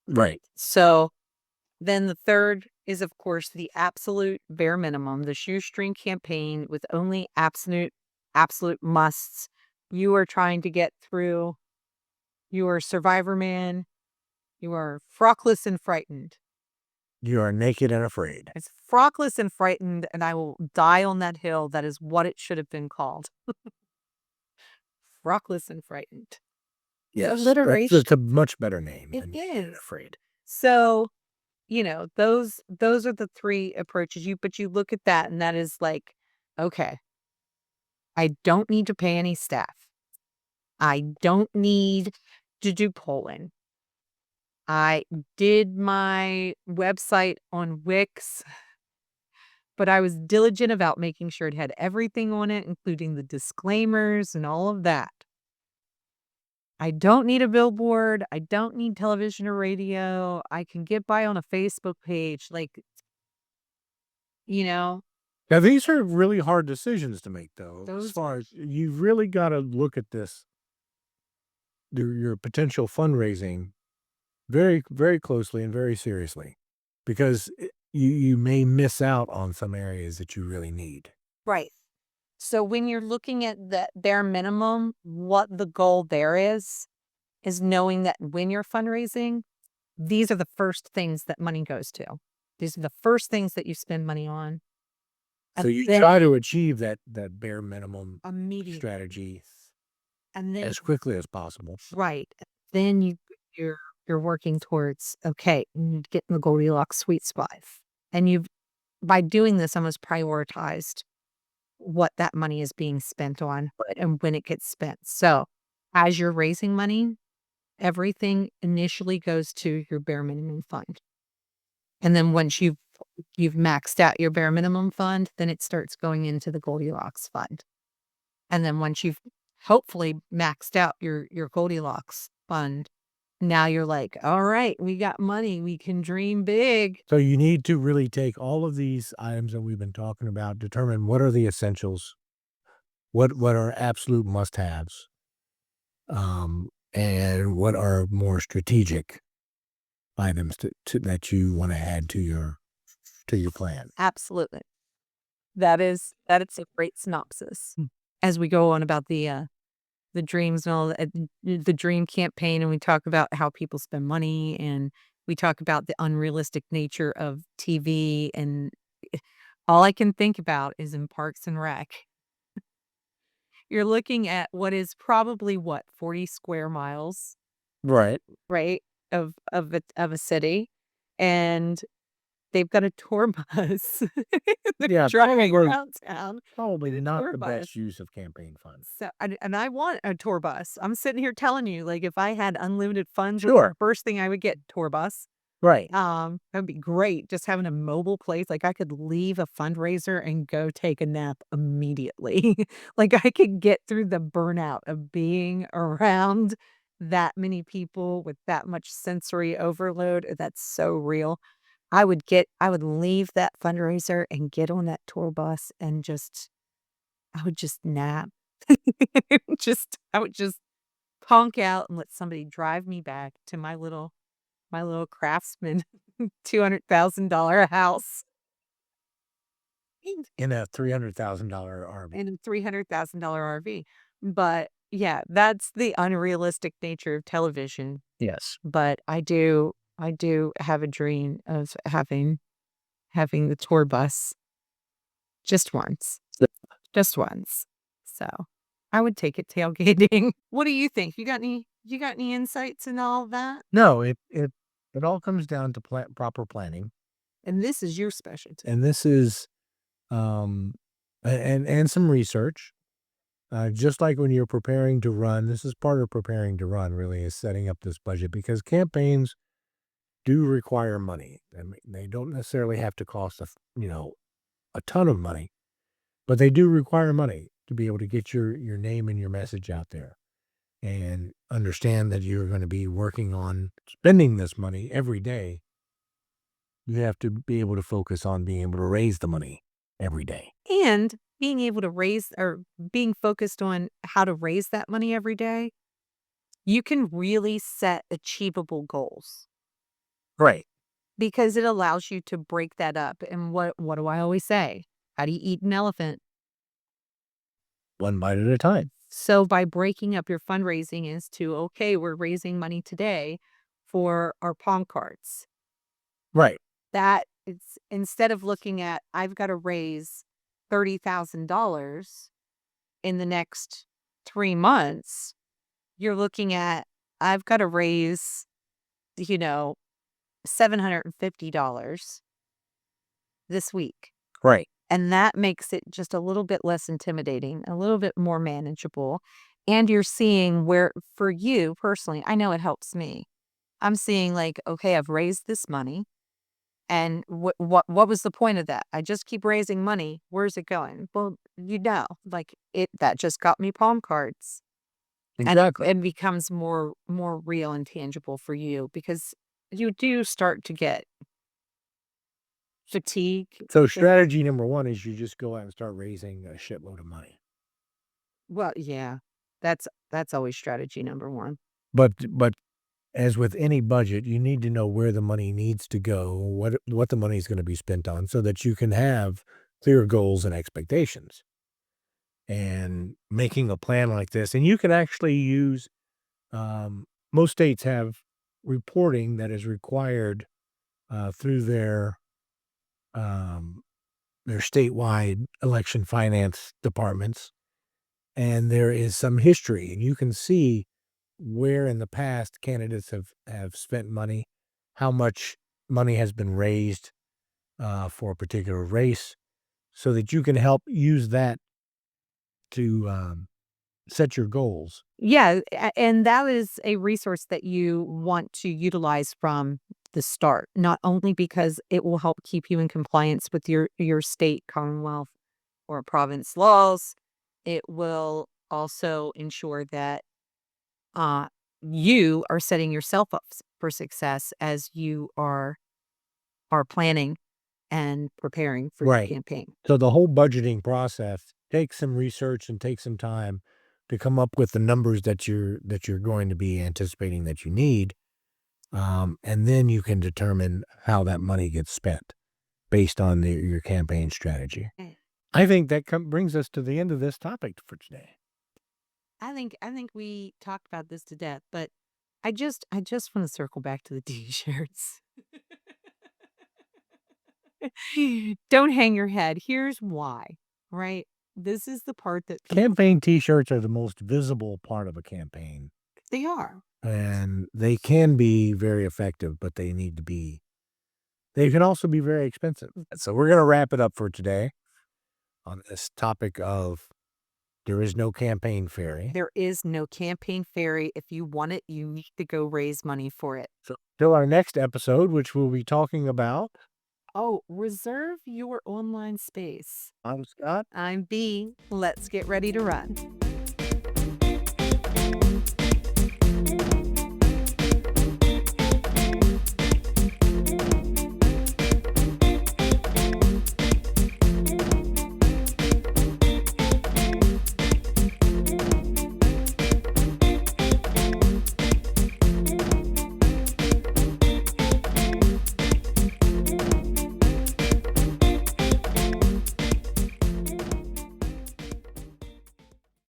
Right. So then the third is, of course, the absolute bare minimum, the shoestring campaign with only absolute musts. You are trying to get through. You are Survivor Man. You are frockless and frightened. You are naked and afraid. It's frockless and frightened, and I will die on that hill. That is what it should have been called. Frockless and frightened. Yes. Alliteration. That's a much better name It than naked and is. afraid. So, those are the three approaches. But you look at that, and that is like, okay, I don't need to pay any staff. I don't need to do polling. I did my website on Wix, but I was diligent about making sure it had everything on it, including the disclaimers and all of that. I don't need a billboard. I don't need television or radio. I can get by on a Facebook page. Like, you know, Now, these are really hard decisions to make, though. As those, far as you've really got to look at this, your potential fundraising very, very closely and very seriously, because you may miss out on some areas that you really need. right. So when you're looking at the bare minimum, what the goal there is knowing that when you're fundraising, these are the first things that money goes to. These are the first things that you spend money on. So And you then try to achieve that bare minimum immediately. strategy And then as quickly as possible. right. Then you're you're working towards, okay, you need to get in the Goldilocks sweet spot. And you've, by doing this, almost prioritized what that money is being spent on and when it gets spent. So as you're raising money, everything initially goes to your bare minimum fund. And then once you've maxed out your bare minimum fund, then it starts going into the Goldilocks fund. And then once you've hopefully maxed out your Goldilocks fund, now you're like, all right, we got money. We can dream big. So you need to really take all of these items that we've been talking about, determine what are the essentials, what are absolute must-haves, and what are more strategic items to that you want to add to your plan. Absolutely. That is a great synopsis. As we go on about the dreams and all that, the dream campaign, and we talk about how people spend money, and we talk about the unrealistic nature of TV, and all I can think about is in Parks and Rec. You're looking at what is probably 40 square miles, Right. right, of a city, and they've got a tour bus. They're Yeah, driving we're around town probably in a not tour the bus. best use of campaign funds. So, and I want a tour bus. I'm sitting here telling you, like, if I had unlimited funds, the Sure. first thing I would get, tour bus. Right. That'd be great. Just having a mobile place, like I could leave a fundraiser and go take a nap immediately. Like I could get through the burnout of being around that many people with that much sensory overload. That's so real. I would leave that fundraiser and get on that tour bus and I would just nap. I would just conk out and let somebody drive me back to my little Craftsman $200,000 house In a $300,000 RV. and a $300,000 RV. But yeah, that's the unrealistic nature of television. Yes. But I do have a dream of having the tour bus just once. Just once. So I would take it tailgating. What do you think? You got any insights in all that? No, it all comes down to proper planning, And this is your specialty. and this is and some research. Just like when you're preparing to run, this is part of preparing to run. Really, is setting up this budget because campaigns do require money. I mean, they don't necessarily have to cost a ton of money, but they do require money to be able to get your name and your message out there. And understand that you're going to be working on spending this money every day. You have to be able to focus on being able to raise the money every day. And being able to raise or being focused on how to raise that money every day, you can really set achievable goals Right. because it allows you to break that up. And what do I always say? How do you eat an elephant? One bite at a time. So by breaking up your fundraising is to, okay, we're raising money today for our pawn cards. Right. That it's instead of looking at I've got to raise $30,000 in the next 3 months, you're looking at I've got to raise, you know, $750 this week. Right. And that makes it just a little bit less intimidating, a little bit more manageable. And you're seeing where, for you personally, I know it helps me. I'm seeing like, okay, I've raised this money. And what was the point of that? I just keep raising money. Where's it going? Well, like that just got me palm cards. And Exactly. it becomes more real and tangible for you because you do start to get fatigue. So strategy number one is you just go out and start raising a shitload of money. Well, yeah. That's always strategy number 1. But as with any budget, you need to know where the money needs to go, what the money is going to be spent on, so that you can have clear goals and expectations. And making a plan like this, and you can actually use. Most states have reporting that is required through um, their statewide election finance departments, and there is some history, and you can see where in the past candidates have spent money, how much money has been raised for a particular race, so that you can help use that to set your goals. Yeah, and that is a resource that you want to utilize from the start, not only because it will help keep you in compliance with your state, commonwealth, or province laws, it will also ensure that uh, you are setting yourself up for success as you are planning and preparing for your Right. campaign. So the whole budgeting process takes some research and takes some time to come up with the numbers that you're going to be anticipating that you need, and then you can determine how that money gets spent based on your campaign strategy. Eh, I think that brings us to the end of this topic for today. I think we talked about this to death, but I just want to circle back to the t-shirts. Don't hang your head. Here's why, right? This is the part that people Campaign T-shirts are the most visible part of a campaign, they are. and they can be very effective, but they can also be very expensive. So we're going to wrap it up for today on this topic of there is no campaign fairy. There is no campaign fairy. If you want it, you need to go raise money for it. So till our next episode, which we'll be talking about, Oh, reserve your online space. I'm Scott. I'm B. Let's get ready to run.